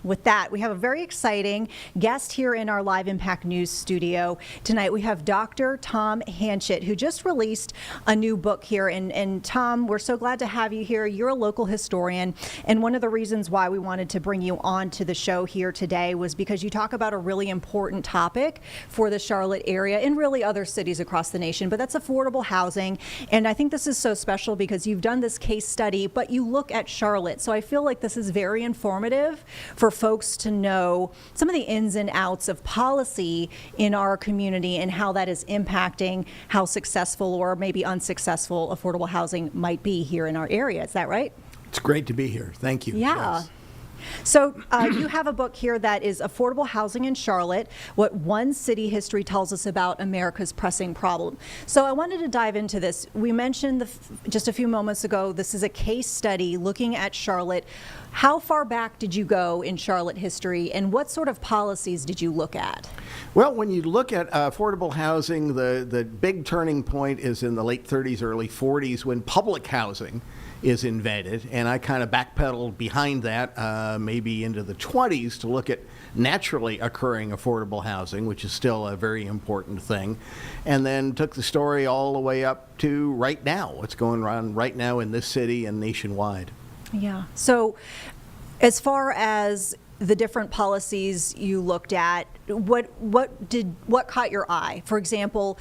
with that, we have a very exciting guest here in our Live Impact News studio tonight. We have Dr. Tom Hanchett, who just released a new book here. And Tom, we're so glad to have you here. You're a local historian, and one of the reasons why we wanted to bring you on to the show here today was because you talk about a really important topic for the Charlotte area and really other cities across the nation, but that's affordable housing. And I think this is so special because you've done this case study, but you look at Charlotte. So I feel like this is very informative for folks to know some of the ins and outs of policy in our community and how that is impacting how successful or maybe unsuccessful affordable housing might be here in our area. Is that right? It's great to be here. Thank you. Yeah. Yes. So you have a book here that is Affordable Housing in Charlotte, What One City History Tells Us About America's Pressing Problem. So I wanted to dive into this. We mentioned just a few moments ago, this is a case study looking at Charlotte. How far back did you go in Charlotte history, and what sort of policies did you look at? Well, when you look at affordable housing, the big turning point is in the late 30s, early 40s, when public housing is invented, and I kind of backpedaled behind that maybe into the 20s to look at naturally occurring affordable housing, which is still a very important thing, and then took the story all the way up to right now, what's going on right now in this city and nationwide. Yeah. So as far as the different policies you looked at, what caught your eye? For example,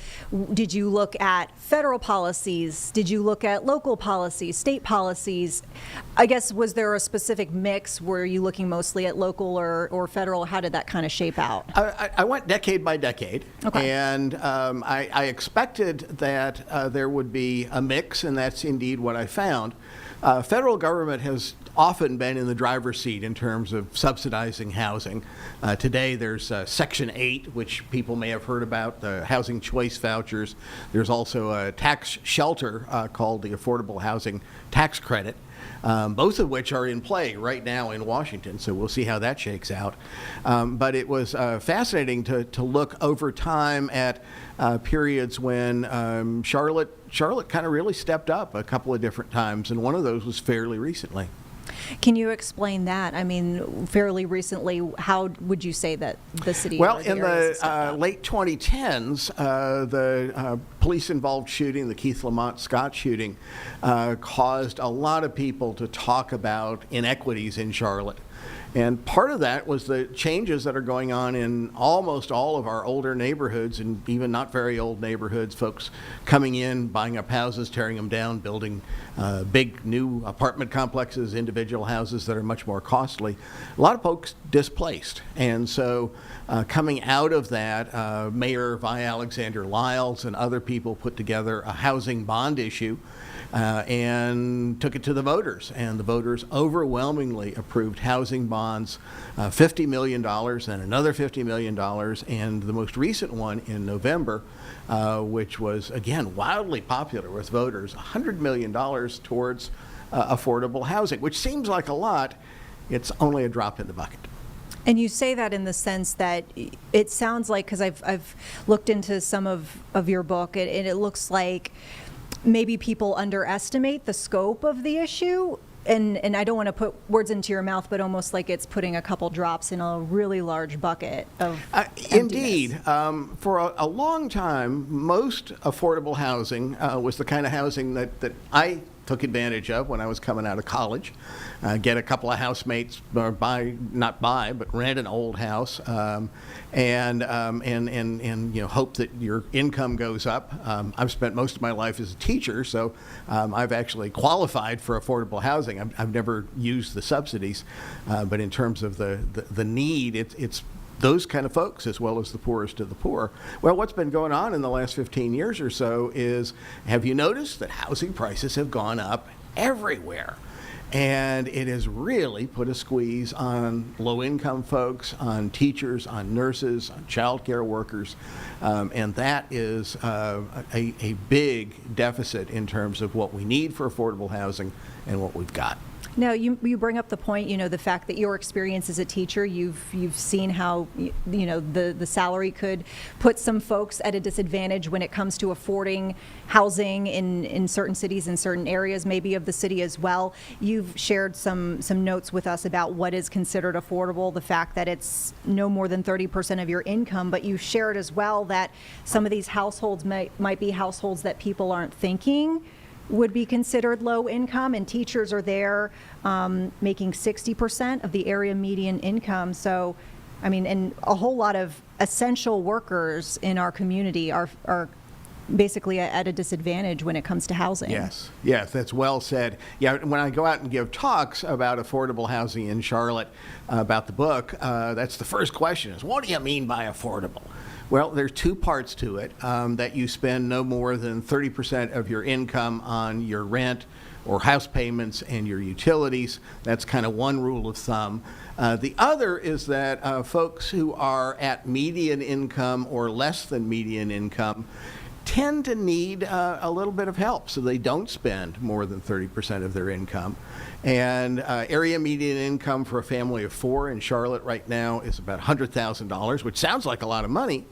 did you look at federal policies? Did you look at local policies, state policies? I guess, was there a specific mix? Were you looking mostly at local or federal? How did that kind of shape out? I went decade by decade, okay. And I expected that there would be a mix, and that's indeed what I found. Federal government has often been in the driver's seat in terms of subsidizing housing. Today there's Section 8, which people may have heard about, the housing choice vouchers. There's also a tax shelter called the Affordable Housing Tax Credit, both of which are in play right now in Washington, so we'll see how that shakes out. But it was fascinating to look over time at periods when Charlotte kind of really stepped up a couple of different times, and one of those was fairly recently. Can you explain that? I mean, fairly recently, how would you say that the city? Well, in the late 2010s, the police-involved shooting, the Keith Lamont Scott shooting, caused a lot of people to talk about inequities in Charlotte. And part of that was the changes that are going on in almost all of our older neighborhoods, and even not very old neighborhoods, folks coming in, buying up houses, tearing them down, building big new apartment complexes, individual houses that are much more costly. A lot of folks displaced. And so coming out of that, Mayor Vi Alexander Lyles and other people put together a housing bond issue and took it to the voters, and the voters overwhelmingly approved housing bonds, $50 million and another $50 million, and the most recent one in November, which was, again, wildly popular with voters, $100 million towards affordable housing, which seems like a lot. It's only a drop in the bucket. And you say that in the sense that it sounds like, because I've looked into some of your book, and it looks like maybe people underestimate the scope of the issue, and I don't want to put words into your mouth, but almost like it's putting a couple drops in a really large bucket of Indeed. For a long time, most affordable housing was the kind of housing that I took advantage of when I was coming out of college. Get a couple of housemates, or rent an old house, and hope that your income goes up. I've spent most of my life as a teacher, so I've actually qualified for affordable housing. I've never used the subsidies, but in terms of the need, it's those kind of folks as well as the poorest of the poor. Well, what's been going on in the last 15 years or so is, have you noticed that housing prices have gone up everywhere? And it has really put a squeeze on low-income folks, on teachers, on nurses, on child care workers, and that is a big deficit in terms of what we need for affordable housing and what we've got. No, you bring up the point, the fact that your experience as a teacher, you've seen how, the salary could put some folks at a disadvantage when it comes to affording housing in certain cities, in certain areas, maybe of the city as well. You've shared some notes with us about what is considered affordable, the fact that it's no more than 30% of your income, but you shared as well that some of these households might be households that people aren't thinking would be considered low income, and teachers are there making 60% of the area median income. So, I mean, and a whole lot of essential workers in our community are basically at a disadvantage when it comes to housing. Yes, that's well said. Yeah, when I go out and give talks about affordable housing in Charlotte, about the book, that's the first question is, what do you mean by affordable? Well, there's two parts to it, that you spend no more than 30% of your income on your rent or house payments and your utilities. That's kind of one rule of thumb. The other is that folks who are at median income or less than median income tend to need a little bit of help, so they don't spend more than 30% of their income. And area median income for a family of four in Charlotte right now is about $100,000, which sounds like a lot of money.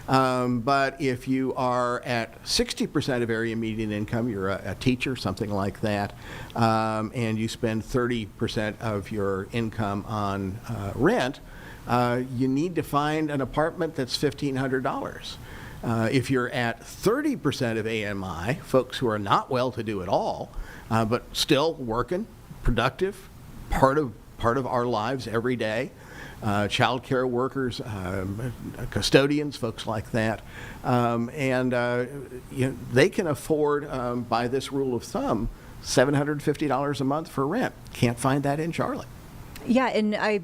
But if you are at 60% of area median income, you're a teacher, something like that, and you spend 30% of your income on rent, you need to find an apartment that's $1,500. If you're at 30% of AMI, folks who are not well-to-do at all, but still working, productive, part of our lives every day, child care workers, custodians, folks like that, and they can afford, by this rule of thumb, $750 a month for rent. Can't find that in Charlotte. Yeah, and I,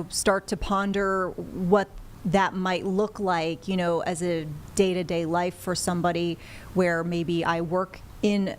start to ponder what that might look like, as a day-to-day life for somebody where maybe I work in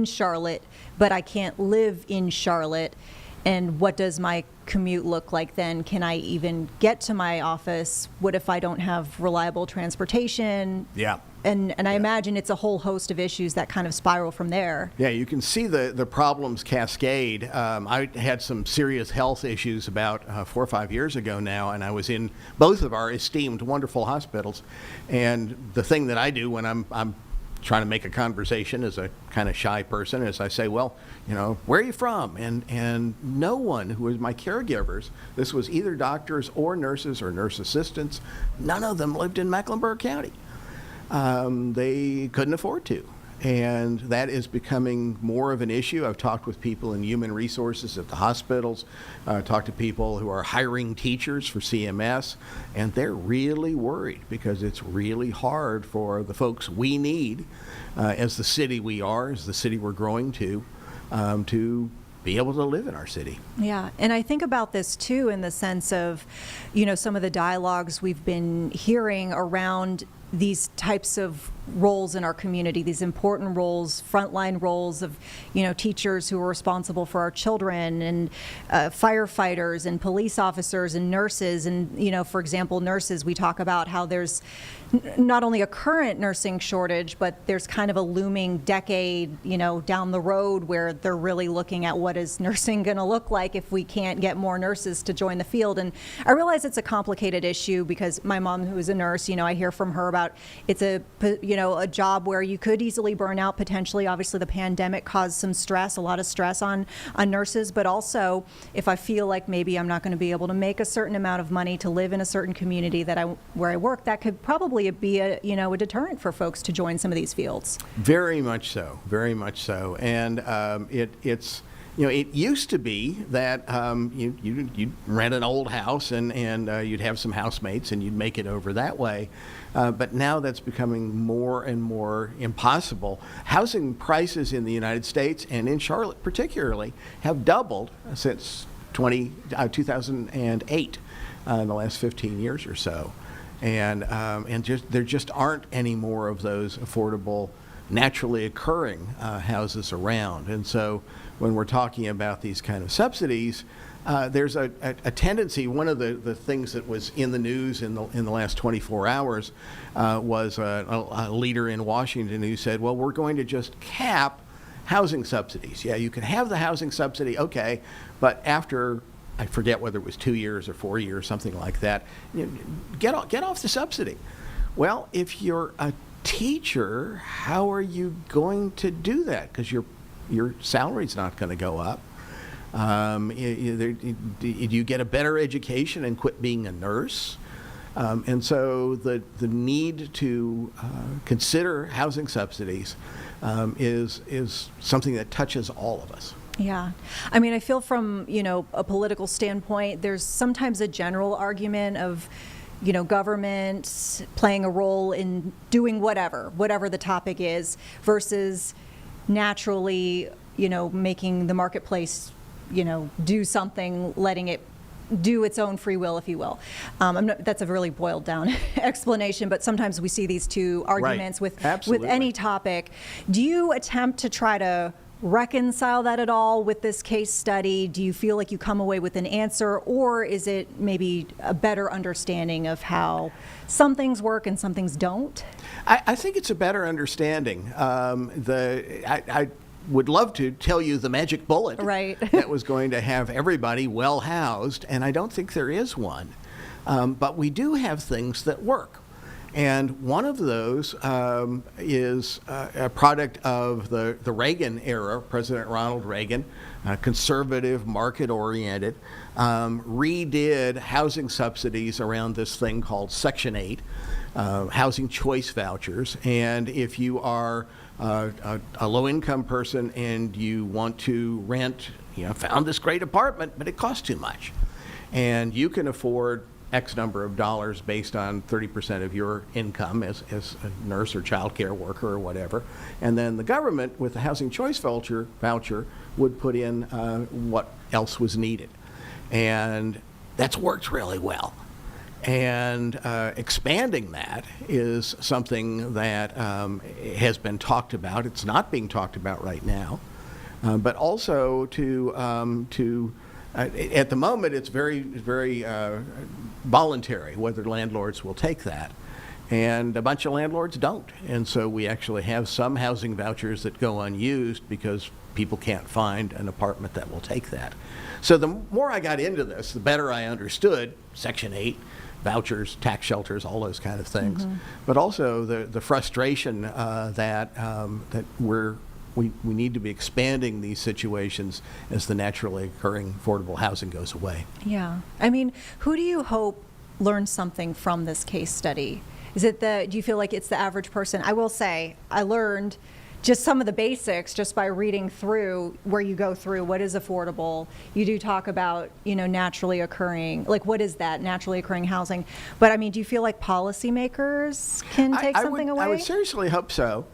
Charlotte, but I can't live in Charlotte. And what does my commute look like then? Can I even get to my office? What if I don't have reliable transportation? Yeah. And I imagine it's a whole host of issues that kind of spiral from there. Yeah, you can see the problems cascade. I had some serious health issues about 4 or 5 years ago now, and I was in both of our esteemed, wonderful hospitals. And the thing that I do when I'm trying to make a conversation as a kind of shy person is I say, well, where are you from? And no one who was my caregivers, this was either doctors or nurse assistants, none of them lived in Mecklenburg County. They couldn't afford to. And that is becoming more of an issue. I've talked with people in human resources at the hospitals, talked to people who are hiring teachers for CMS, and they're really worried because it's really hard for the folks we need, as the city we are, as the city we're growing to be able to live in our city. Yeah, and I think about this too in the sense of, some of the dialogues we've been hearing around these types of roles in our community, these important roles, frontline roles of, teachers who are responsible for our children, and firefighters and police officers and nurses. And, for example, nurses, we talk about how there's not only a current nursing shortage, but there's kind of a looming decade, down the road where they're really looking at what is nursing going to look like if we can't get more nurses to join the field. And I realize it's a complicated issue because my mom, who is a nurse, I hear from her about it's a job where you could easily burn out potentially. Obviously, the pandemic caused some stress, a lot of stress on nurses, but also if I feel like maybe I'm not going to be able to make a certain amount of money to live in a certain community where I work, that could probably be a deterrent for folks to join some of these fields. Very much so, and it's. It used to be that you'd rent an old house and you'd have some housemates and you'd make it over that way. But now that's becoming more and more impossible. Housing prices in the United States and in Charlotte particularly have doubled since 2008 in the last 15 years or so. And there just aren't any more of those affordable, naturally occurring houses around. And so when we're talking about these kind of subsidies, there's a tendency. One of the things that was in the news in the last 24 hours was a leader in Washington who said, well, we're going to just cap housing subsidies. Yeah, you can have the housing subsidy, okay, but after, I forget whether it was 2 years or 4 years, something like that, get off the subsidy. Well, if you're a teacher, how are you going to do that? Because your salary's not going to go up. Do you get a better education and quit being a nurse? And so the need to consider housing subsidies is something that touches all of us. Yeah. I mean, I feel from, a political standpoint, there's sometimes a general argument of, government playing a role in doing whatever the topic is, versus naturally, making the marketplace, do something, letting it do its own free will, if you will. That's a really boiled down explanation, but sometimes we see these two arguments with any topic. Do you attempt to try to reconcile that at all with this case study? Do you feel like you come away with an answer, or is it maybe a better understanding of how some things work and some things don't? I think it's a better understanding. I would love to tell you the magic bullet that was going to have everybody well housed, and I don't think there is one. But we do have things that work. And one of those is a product of the Reagan era. President Ronald Reagan, conservative, market-oriented, redid housing subsidies around this thing called Section 8, housing choice vouchers. And if you are a low-income person and you want to rent, found this great apartment, but it costs too much, and you can afford X number of dollars based on 30% of your income as a nurse or child care worker or whatever. And then the government, with the housing choice voucher, would put in what else was needed. And that's worked really well. And expanding that is something that has been talked about. It's not being talked about right now. But also at the moment, it's very, very voluntary whether landlords will take that. And a bunch of landlords don't. And so we actually have some housing vouchers that go unused because people can't find an apartment that will take that. So the more I got into this, the better I understood Section 8, vouchers, tax shelters, all those kind of things. Mm-hmm. But also the frustration that we need to be expanding these situations as the naturally occurring affordable housing goes away. Yeah. I mean, who do you hope learns something from this case study? Do you feel like it's the average person? I will say, I learned just some of the basics just by reading through where you go through what is affordable. You do talk about, naturally occurring, like what is that naturally occurring housing? But I mean, do you feel like policymakers can take something away? I would seriously hope so.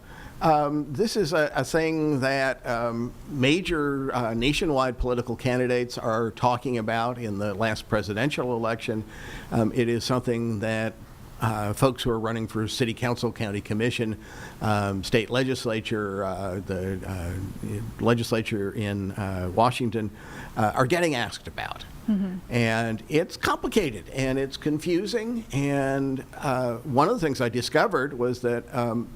This is a thing that major nationwide political candidates are talking about in the last presidential election. It is something that folks who are running for city council, county commission, state legislature, the legislature in Washington are getting asked about. Mm-hmm. And it's complicated and it's confusing. And one of the things I discovered was that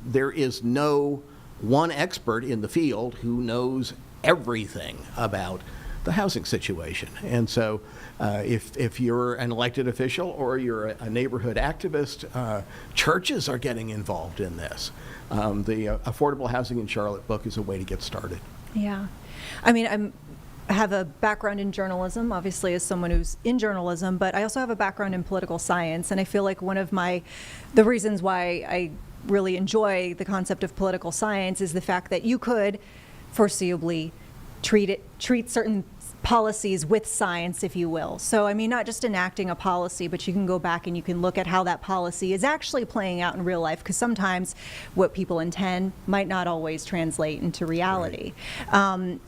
there is no one expert in the field who knows everything about the housing situation. And so if you're an elected official or you're a neighborhood activist, churches are getting involved in this. The Affordable Housing in Charlotte book is a way to get started. Yeah. I mean, I have a background in journalism, obviously, as someone who's in journalism, but I also have a background in political science. And I feel like one of the reasons why I really enjoy the concept of political science is the fact that you could foreseeably treat certain policies with science, if you will. So, I mean, not just enacting a policy, but you can go back and you can look at how that policy is actually playing out in real life, because sometimes what people intend might not always translate into reality. Right.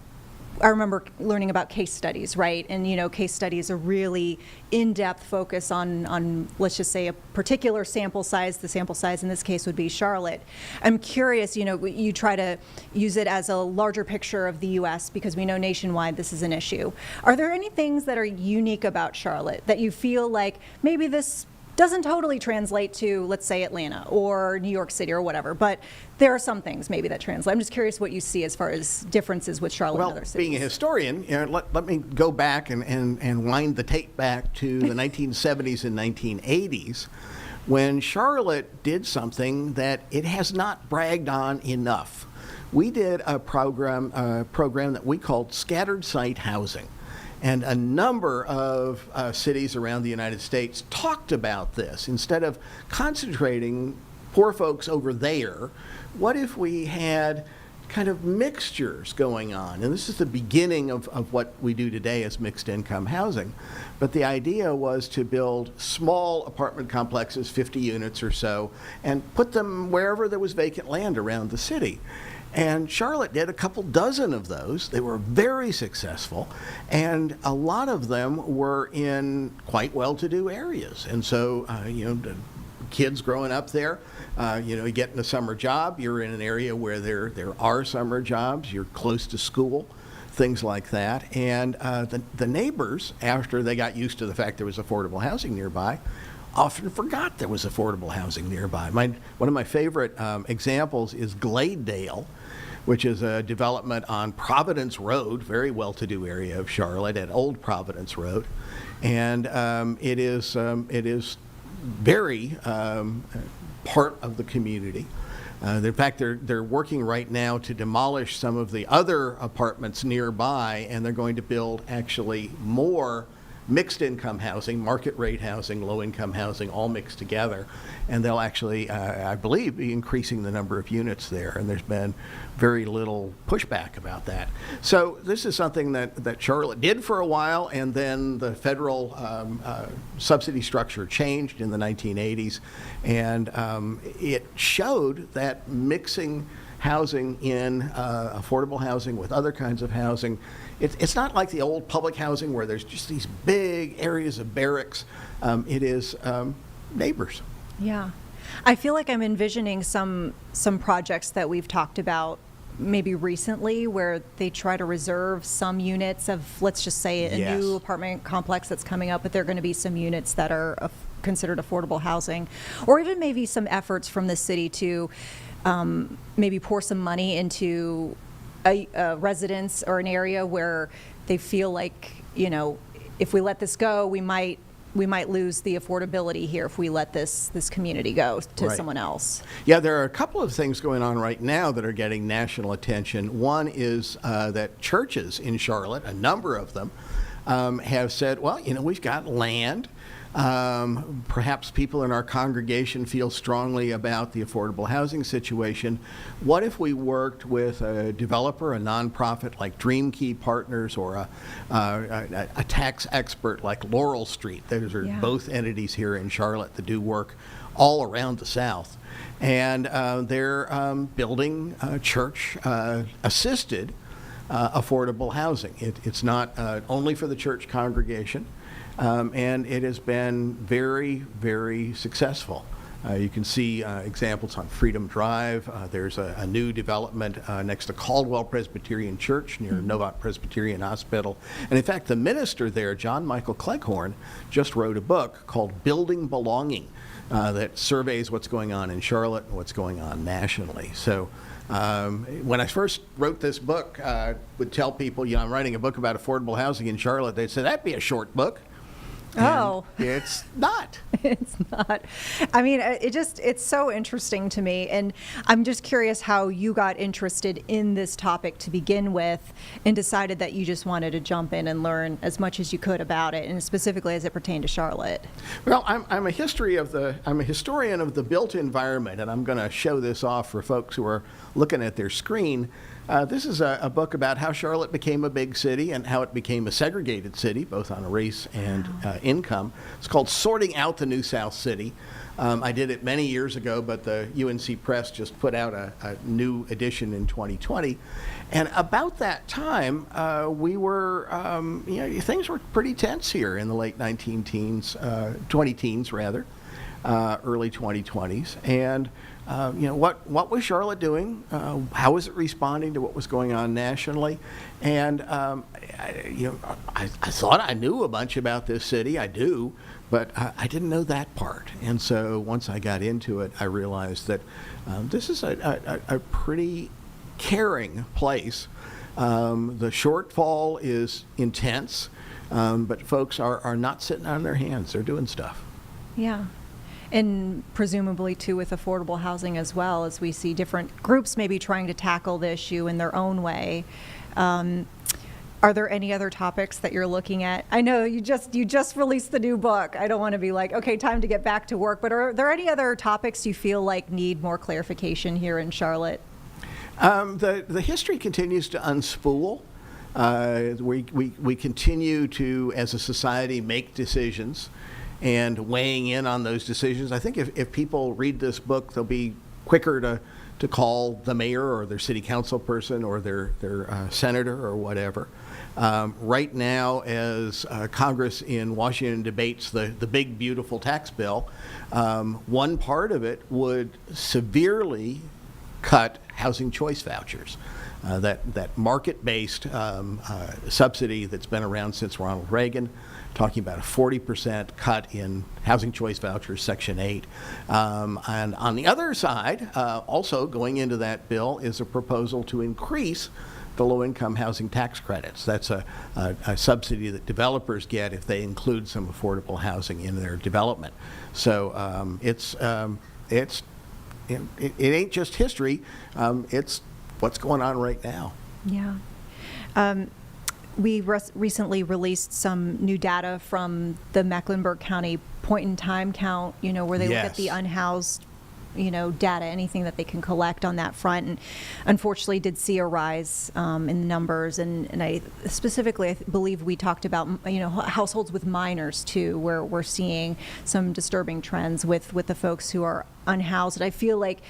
I remember learning about case studies, right? And, case studies are really in-depth focus on, let's just say, a particular sample size. The sample size in this case would be Charlotte. I'm curious, you try to use it as a larger picture of the U.S. because we know nationwide this is an issue. Are there any things that are unique about Charlotte that you feel like maybe this doesn't totally translate to, let's say, Atlanta or New York City or whatever, but there are some things maybe that translate. I'm just curious what you see as far as differences with Charlotte and other cities. Being a historian, let me go back and wind the tape back to the 1970s and 1980s, when Charlotte did something that it has not bragged on enough. We did a program that we called Scattered Site Housing. And a number of cities around the United States talked about this. Instead of concentrating poor folks over there, what if we had kind of mixtures going on? And this is the beginning of what we do today as mixed income housing. But the idea was to build small apartment complexes, 50 units or so, and put them wherever there was vacant land around the city. And Charlotte did a couple dozen of those. They were very successful, and a lot of them were in quite well-to-do areas. And so, the kids growing up there, you get in a summer job, you're in an area where there are summer jobs, you're close to school, things like that. And the neighbors, after they got used to the fact there was affordable housing nearby, often forgot there was affordable housing nearby. One of my favorite examples is Gladedale, which is a development on Providence Road, very well-to-do area of Charlotte, at Old Providence Road. And it is very part of the community. In fact, they're working right now to demolish some of the other apartments nearby, and they're going to build actually more mixed income housing, market rate housing, low income housing, all mixed together. And they'll actually, I believe, be increasing the number of units there. And there's been very little pushback about that. So this is something that Charlotte did for a while, and then the federal subsidy structure changed in the 1980s. And it showed that mixing housing in affordable housing with other kinds of housing, it's not like the old public housing where there's just these big areas of barracks. It is neighbors. Yeah. I feel like I'm envisioning some projects that we've talked about maybe recently where they try to reserve some units of, let's just say, a new apartment complex that's coming up, but there are going to be some units that are considered affordable housing, or even maybe some efforts from the city to maybe pour some money into a residence or an area where they feel like, if we let this go, we might lose the affordability here if we let this community go to someone else. Yeah, there are a couple of things going on right now that are getting national attention. One is that churches in Charlotte, a number of them, have said, well, we've got land. Perhaps people in our congregation feel strongly about the affordable housing situation. What if we worked with a developer, a nonprofit like Dream Key Partners, or a tax expert like Laurel Street? Those are both entities here in Charlotte that do work all around the South. And they're building church-assisted affordable housing. It's not only for the church congregation. And it has been very, very successful. You can see examples on Freedom Drive. There's a new development next to Caldwell Presbyterian Church near Novak Presbyterian Hospital. And in fact, the minister there, John Michael Cleghorn, just wrote a book called Building Belonging that surveys what's going on in Charlotte and what's going on nationally. So when I first wrote this book, I would tell people, I'm writing a book about affordable housing in Charlotte. They'd say, that'd be a short book. Oh. It's not. It's not. I mean, it's so interesting to me. And I'm just curious how you got interested in this topic to begin with and decided that you just wanted to jump in and learn as much as you could about it, and specifically as it pertained to Charlotte. Well, I'm a historian of the built environment, and I'm going to show this off for folks who are looking at their screen. This is a book about how Charlotte became a big city and how it became a segregated city, both on race and income. It's called Sorting Out the New South City. I did it many years ago, but the UNC Press just put out a new edition in 2020. And about that time, we were, things were pretty tense here in the late 20 teens rather. early 2020s. And what was Charlotte doing? How was it responding to what was going on nationally? And I thought I knew a bunch about this city. I do, but I didn't know that part. And so once I got into it, I realized that this is a pretty caring place. The shortfall is intense, but folks are not sitting on their hands. They're doing stuff. Yeah. And presumably, too, with affordable housing as well, as we see different groups maybe trying to tackle the issue in their own way. Are there any other topics that you're looking at? I know you just released the new book. I don't want to be like, okay, time to get back to work. But are there any other topics you feel like need more clarification here in Charlotte? The history continues to unspool. We continue to, as a society, make decisions and weighing in on those decisions. I think if people read this book, they'll be quicker to call the mayor or their city council person or their senator or whatever. Right now, as Congress in Washington debates the big, beautiful tax bill, one part of it would severely cut housing choice vouchers. That market-based subsidy that's been around since Ronald Reagan, talking about a 40% cut in housing choice vouchers, Section 8. And on the other side, also going into that bill is a proposal to increase the low-income housing tax credits. That's a subsidy that developers get if they include some affordable housing in their development. So it ain't just history, it's what's going on right now. Yeah. We recently released some new data from the Mecklenburg County point-in-time count, where they look at the unhoused, data, anything that they can collect on that front. And unfortunately did see a rise in the numbers. And I specifically, I believe we talked about, households with minors too, where we're seeing some disturbing trends with the folks who are unhoused. And I feel like,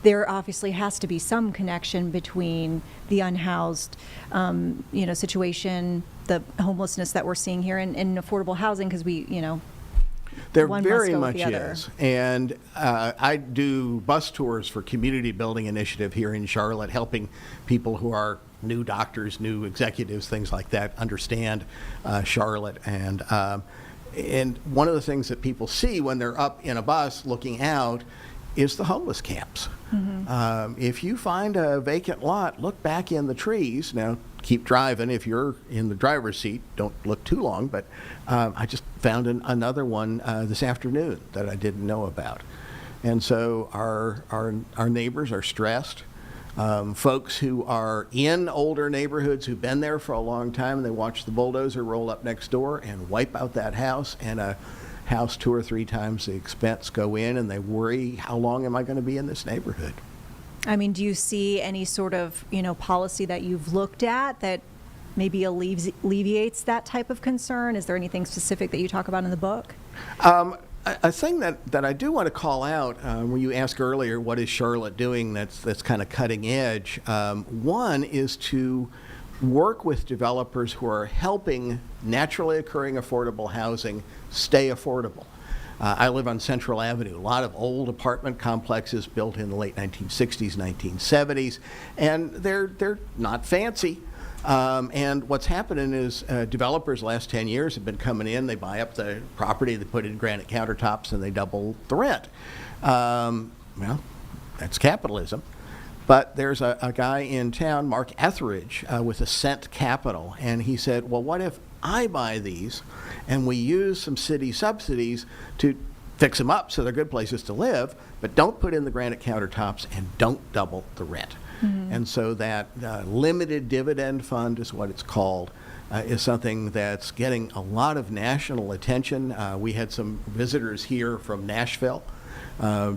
there obviously has to be some connection between the unhoused, situation, the homelessness that we're seeing here, and affordable housing, because there one very must go with much the other. is. And I do bus tours for Community Building Initiative here in Charlotte, helping people who are new doctors, new executives, things like that, understand Charlotte. And one of the things that people see when they're up in a bus looking out is the homeless camps. Mm-hmm. If you find a vacant lot, look back in the trees. Now, keep driving. If you're in the driver's seat, don't look too long. But I just found another one this afternoon that I didn't know about. And so our neighbors are stressed. Folks who are in older neighborhoods who've been there for a long time, they watch the bulldozer roll up next door and wipe out that house, and a house 2 or 3 times the expense go in, and they worry, how long am I going to be in this neighborhood? I mean, do you see any sort of, policy that you've looked at that maybe alleviates that type of concern? Is there anything specific that you talk about in the book? A thing that I do want to call out, when you asked earlier, what is Charlotte doing that's kind of cutting edge? One is to work with developers who are helping naturally occurring affordable housing stay affordable. I live on Central Avenue, a lot of old apartment complexes built in the late 1960s, 1970s, and they're not fancy. And what's happening is developers the last 10 years have been coming in, they buy up the property, they put in granite countertops, and they double the rent. Well, that's capitalism. But there's a guy in town, Mark Etheridge, with Ascent Capital, and he said, well, what if I buy these and we use some city subsidies to fix them up so they're good places to live, but don't put in the granite countertops and don't double the rent. Mm-hmm. And so that limited dividend fund is what it's called, is something that's getting a lot of national attention. We had some visitors here from Nashville,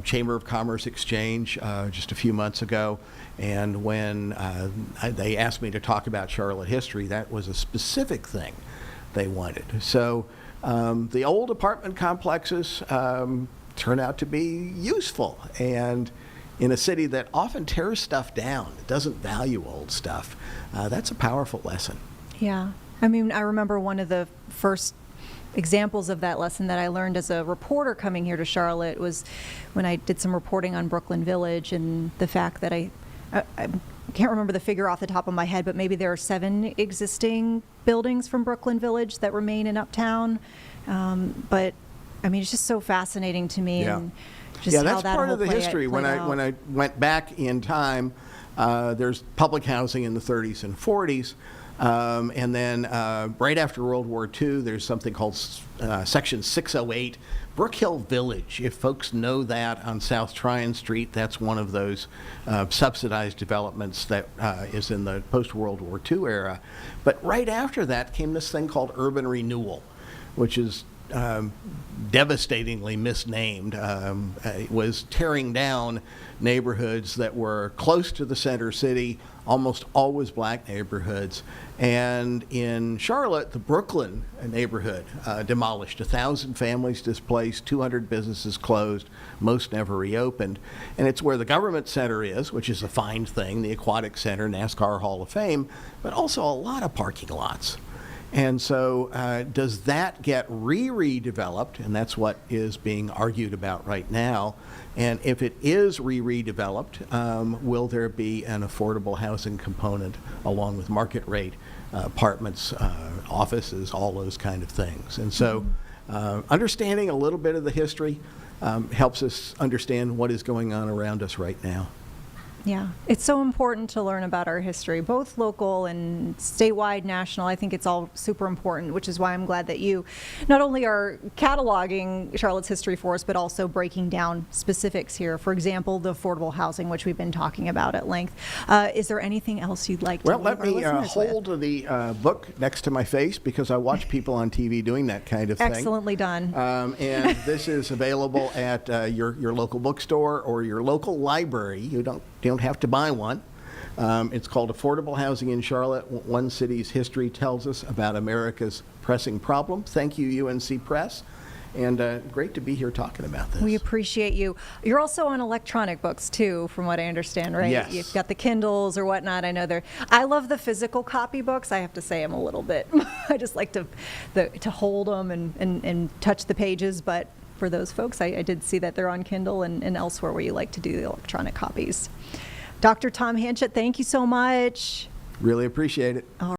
Chamber of Commerce Exchange, just a few months ago. And when they asked me to talk about Charlotte history, that was a specific thing they wanted. So the old apartment complexes turn out to be useful. And in a city that often tears stuff down, it doesn't value old stuff, that's a powerful lesson. Yeah. I mean, I remember one of the first examples of that lesson that I learned as a reporter coming here to Charlotte was when I did some reporting on Brooklyn Village, and the fact that I can't remember the figure off the top of my head, but maybe there are 7 existing buildings from Brooklyn Village that remain in Uptown. But I mean, it's just so fascinating to me. Yeah. And just Yeah, how that's that part whole of the history. When I went back in time, there's public housing in the 30s and 40s. And then right after World War II, there's something called Section 608, Brook Hill Village. If folks know that, on South Tryon Street, that's one of those subsidized developments that is in the post-World War II era. But right after that came this thing called urban renewal, which is devastatingly misnamed. It was tearing down neighborhoods that were close to the center city, almost always black neighborhoods. And in Charlotte, the Brooklyn neighborhood demolished. 1,000 families displaced, 200 businesses closed, most never reopened. And it's where the government center is, which is a fine thing, the Aquatic Center, NASCAR Hall of Fame, but also a lot of parking lots. And so does that get redeveloped? And that's what is being argued about right now. And if it is redeveloped, will there be an affordable housing component along with market rate apartments, offices, all those kind of things? And so understanding a little bit of the history helps us understand what is going on around us right now. Yeah, it's so important to learn about our history, both local and statewide, national. I think it's all super important, which is why I'm glad that you not only are cataloging Charlotte's history for us, but also breaking down specifics here. For example, the affordable housing, which we've been talking about at length. Is there anything else you'd like to Well, leave let our me listeners hold with? the book next to my face, because I watch people on TV doing that kind of thing. Excellently done. And this is available at your local bookstore or your local library. You don't have to buy one. It's called Affordable Housing in Charlotte, One City's History Tells Us About America's Pressing Problem. Thank you, UNC Press. And great to be here talking about this. We appreciate you. You're also on electronic books too, from what I understand, right? Yes. You've got the Kindles or whatnot. I know I love the physical copy books. I have to say I'm a little bit, I just like to hold them and touch the pages. But for those folks, I did see that they're on Kindle and elsewhere where you like to do the electronic copies. Dr. Tom Hanchett, thank you so much. Really appreciate it.